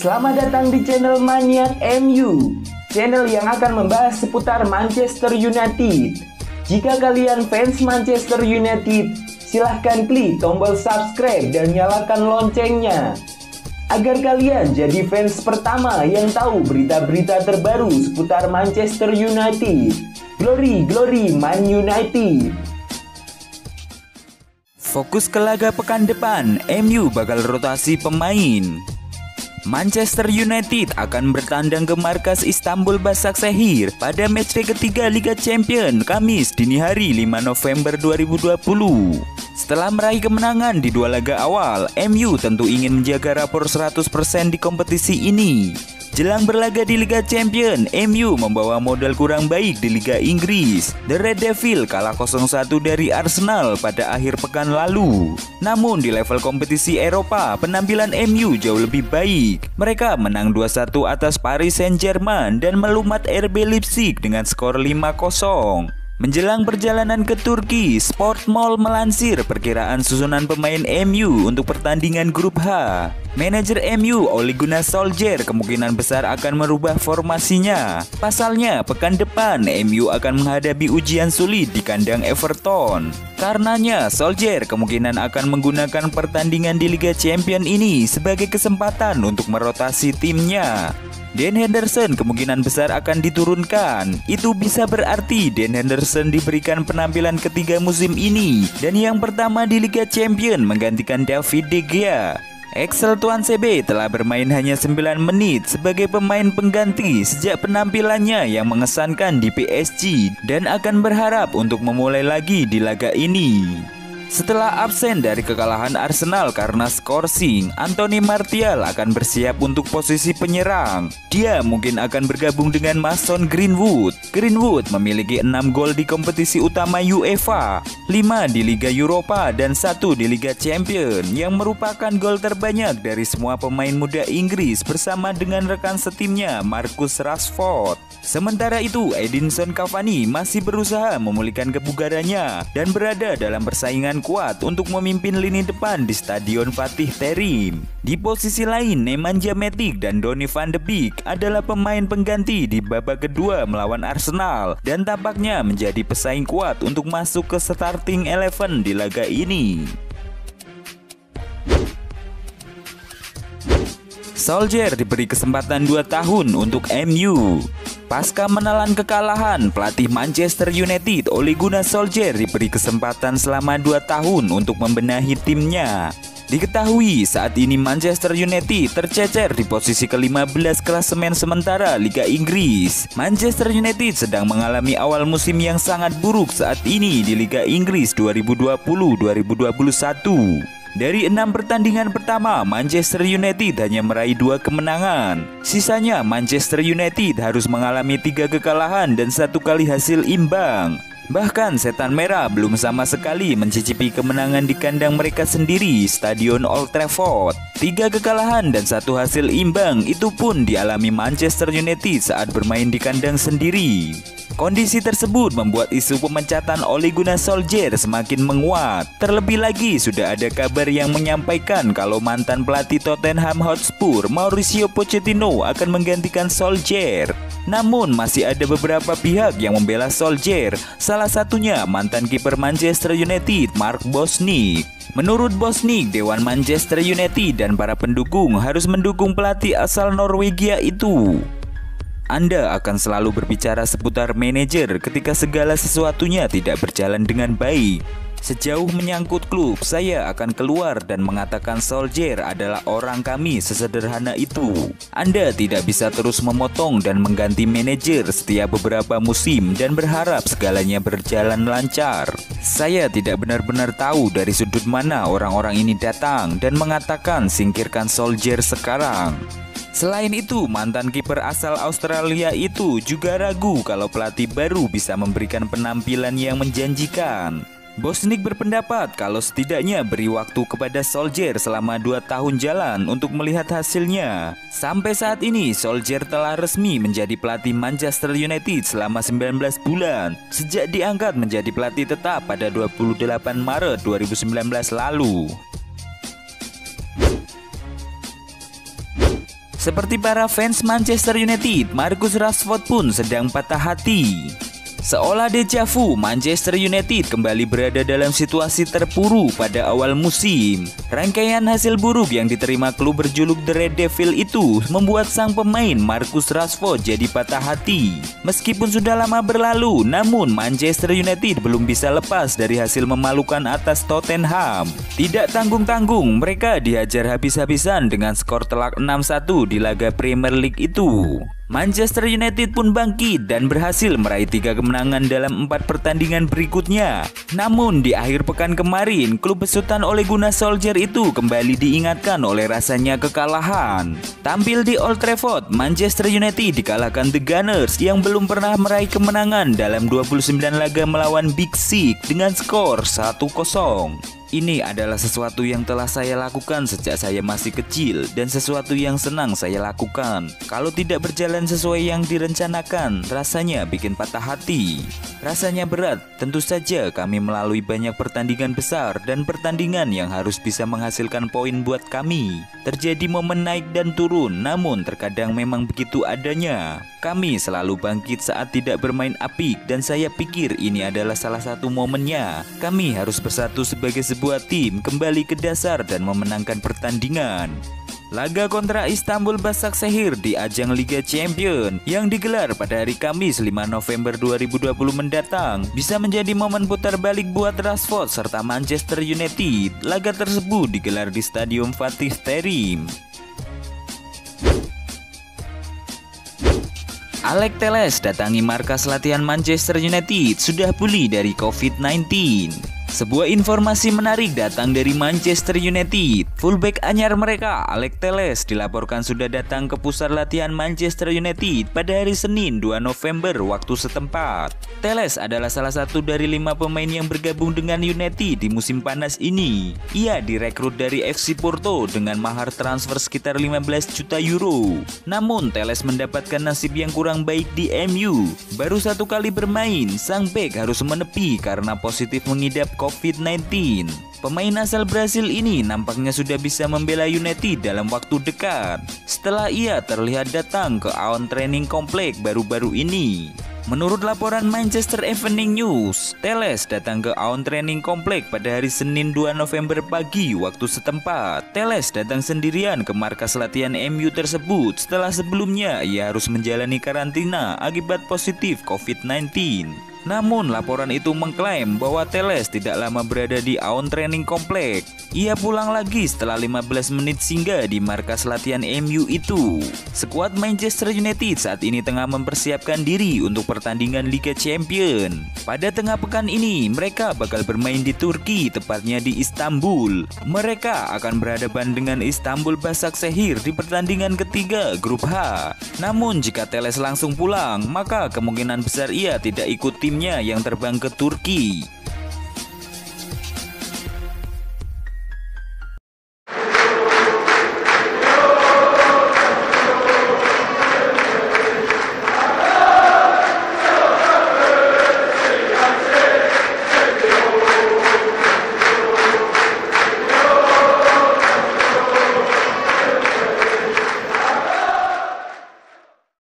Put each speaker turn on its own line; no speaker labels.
Selamat datang di channel Maniak MU, channel yang akan membahas seputar Manchester United. Jika kalian fans Manchester United, silahkan klik tombol subscribe dan nyalakan loncengnya, agar kalian jadi fans pertama yang tahu berita-berita terbaru seputar Manchester United. Glory, glory Man United.
Fokus ke laga pekan depan, MU bakal rotasi pemain. Manchester United akan bertandang ke markas Istanbul Başakşehir pada matchday ketiga Liga Champions Kamis dini hari 5 November 2020. Setelah meraih kemenangan di dua laga awal, MU tentu ingin menjaga rapor 100% di kompetisi ini. Jelang berlaga di Liga Champions, MU membawa modal kurang baik di Liga Inggris. The Red Devil kalah 0-1 dari Arsenal pada akhir pekan lalu. Namun di level kompetisi Eropa, penampilan MU jauh lebih baik. Mereka menang 2-1 atas Paris Saint-Germain dan melumat RB Leipzig dengan skor 5-0. Menjelang perjalanan ke Turki, Sportmall melansir perkiraan susunan pemain MU untuk pertandingan grup H. Manajer MU Ole Gunnar Solskjaer kemungkinan besar akan merubah formasinya. Pasalnya, pekan depan MU akan menghadapi ujian sulit di kandang Everton. Karenanya, Solskjaer kemungkinan akan menggunakan pertandingan di Liga Champions ini sebagai kesempatan untuk merotasi timnya. Dan Henderson kemungkinan besar akan diturunkan. Itu bisa berarti Dan Henderson diberikan penampilan ketiga musim ini dan yang pertama di Liga Champions menggantikan David De Gea. Axel Tuanzebe telah bermain hanya 9 menit sebagai pemain pengganti sejak penampilannya yang mengesankan di PSG dan akan berharap untuk memulai lagi di laga ini. Setelah absen dari kekalahan Arsenal karena skorsing, Anthony Martial akan bersiap untuk posisi penyerang. Dia mungkin akan bergabung dengan Mason Greenwood. Greenwood memiliki 6 gol di kompetisi utama UEFA, 5 di Liga Eropa dan 1 di Liga Champions, yang merupakan gol terbanyak dari semua pemain muda Inggris bersama dengan rekan setimnya Marcus Rashford. Sementara itu, Edinson Cavani masih berusaha memulihkan kebugarannya dan berada dalam persaingan kuat untuk memimpin lini depan di Stadion Fatih Terim. Di posisi lain, Nemanja Matic dan Donny van de Beek adalah pemain pengganti di babak kedua melawan Arsenal dan tampaknya menjadi pesaing kuat untuk masuk ke starting 11 di laga ini. Solskjaer diberi kesempatan 2 tahun untuk MU. Pasca menelan kekalahan, pelatih Manchester United Ole Gunnar Solskjaer diberi kesempatan selama 2 tahun untuk membenahi timnya. Diketahui saat ini Manchester United tercecer di posisi ke-15 klasemen sementara Liga Inggris. Manchester United sedang mengalami awal musim yang sangat buruk saat ini di Liga Inggris 2020-2021. Dari 6 pertandingan pertama, Manchester United hanya meraih 2 kemenangan. Sisanya Manchester United harus mengalami 3 kekalahan dan 1 kali hasil imbang. Bahkan Setan Merah belum sama sekali mencicipi kemenangan di kandang mereka sendiri, Stadion Old Trafford. 3 kekalahan dan 1 hasil imbang itu pun dialami Manchester United saat bermain di kandang sendiri. Kondisi tersebut membuat isu pemecatan Ole Gunnar Solskjaer semakin menguat. Terlebih lagi sudah ada kabar yang menyampaikan kalau mantan pelatih Tottenham Hotspur Mauricio Pochettino akan menggantikan Solskjaer. Namun masih ada beberapa pihak yang membela Solskjaer, salah satunya mantan kiper Manchester United Mark Bosnich. Menurut Bosnich, Dewan Manchester United dan para pendukung harus mendukung pelatih asal Norwegia itu. Anda akan selalu berbicara seputar manajer ketika segala sesuatunya tidak berjalan dengan baik. Sejauh menyangkut klub, saya akan keluar dan mengatakan Solskjaer adalah orang kami, sesederhana itu. Anda tidak bisa terus memotong dan mengganti manajer setiap beberapa musim dan berharap segalanya berjalan lancar. Saya tidak benar-benar tahu dari sudut mana orang-orang ini datang dan mengatakan singkirkan Solskjaer sekarang. Selain itu, mantan kiper asal Australia itu juga ragu kalau pelatih baru bisa memberikan penampilan yang menjanjikan. Bosnich berpendapat kalau setidaknya beri waktu kepada Solskjaer selama 2 tahun jalan untuk melihat hasilnya. Sampai saat ini, Solskjaer telah resmi menjadi pelatih Manchester United selama 19 bulan sejak diangkat menjadi pelatih tetap pada 28 Maret 2019 lalu. Seperti para fans Manchester United, Marcus Rashford pun sedang patah hati. Seolah deja vu, Manchester United kembali berada dalam situasi terpuruk pada awal musim. Rangkaian hasil buruk yang diterima klub berjuluk The Red Devil itu membuat sang pemain Marcus Rashford jadi patah hati. Meskipun sudah lama berlalu, namun Manchester United belum bisa lepas dari hasil memalukan atas Tottenham. Tidak tanggung-tanggung, mereka dihajar habis-habisan dengan skor telak 6-1 di laga Premier League itu. Manchester United pun bangkit dan berhasil meraih 3 kemenangan dalam 4 pertandingan berikutnya. Namun di akhir pekan kemarin, klub besutan Ole Gunnar Solskjaer itu kembali diingatkan oleh rasanya kekalahan. Tampil di Old Trafford, Manchester United dikalahkan The Gunners yang belum pernah meraih kemenangan dalam 29 laga melawan Big Six dengan skor 1-0. Ini adalah sesuatu yang telah saya lakukan sejak saya masih kecil dan sesuatu yang senang saya lakukan. Kalau tidak berjalan sesuai yang direncanakan, rasanya bikin patah hati. Rasanya berat, tentu saja kami melalui banyak pertandingan besar dan pertandingan yang harus bisa menghasilkan poin buat kami. Terjadi momen naik dan turun, namun terkadang memang begitu adanya. Kami selalu bangkit saat tidak bermain apik dan saya pikir ini adalah salah satu momennya. Kami harus bersatu sebagai sebuah tim, kembali ke dasar dan memenangkan pertandingan. Laga kontra Istanbul Başakşehir di ajang Liga Champions yang digelar pada hari Kamis 5 November 2020 mendatang bisa menjadi momen putar balik buat Rashford serta Manchester United. Laga tersebut digelar di Stadion Fatih Terim. Alex Telles datangi markas latihan Manchester United sudah pulih dari COVID-19. Sebuah informasi menarik datang dari Manchester United. Fullback anyar mereka, Alex Telles, dilaporkan sudah datang ke pusat latihan Manchester United pada hari Senin 2 November waktu setempat. Telles adalah salah satu dari 5 pemain yang bergabung dengan United di musim panas ini. Ia direkrut dari FC Porto dengan mahar transfer sekitar 15 juta euro. Namun Telles mendapatkan nasib yang kurang baik di MU. Baru 1 kali bermain, sang bek harus menepi karena positif mengidap COVID-19. Pemain asal Brasil ini nampaknya sudah bisa membela United dalam waktu dekat setelah ia terlihat datang ke Aon Training Complex baru-baru ini. Menurut laporan Manchester Evening News, Telles datang ke Aon Training Complex pada hari Senin 2 November pagi waktu setempat. Telles datang sendirian ke markas latihan MU tersebut setelah sebelumnya ia harus menjalani karantina akibat positif COVID-19. Namun laporan itu mengklaim bahwa Telles tidak lama berada di Aon Training Complex. Ia pulang lagi setelah 15 menit singgah di markas latihan MU itu. Skuad Manchester United saat ini tengah mempersiapkan diri untuk pertandingan Liga Champions. Pada tengah pekan ini mereka bakal bermain di Turki, tepatnya di Istanbul. Mereka akan berhadapan dengan Istanbul Başakşehir di pertandingan ketiga grup H. Namun jika Telles langsung pulang, maka kemungkinan besar ia tidak ikut timnya yang terbang ke Turki.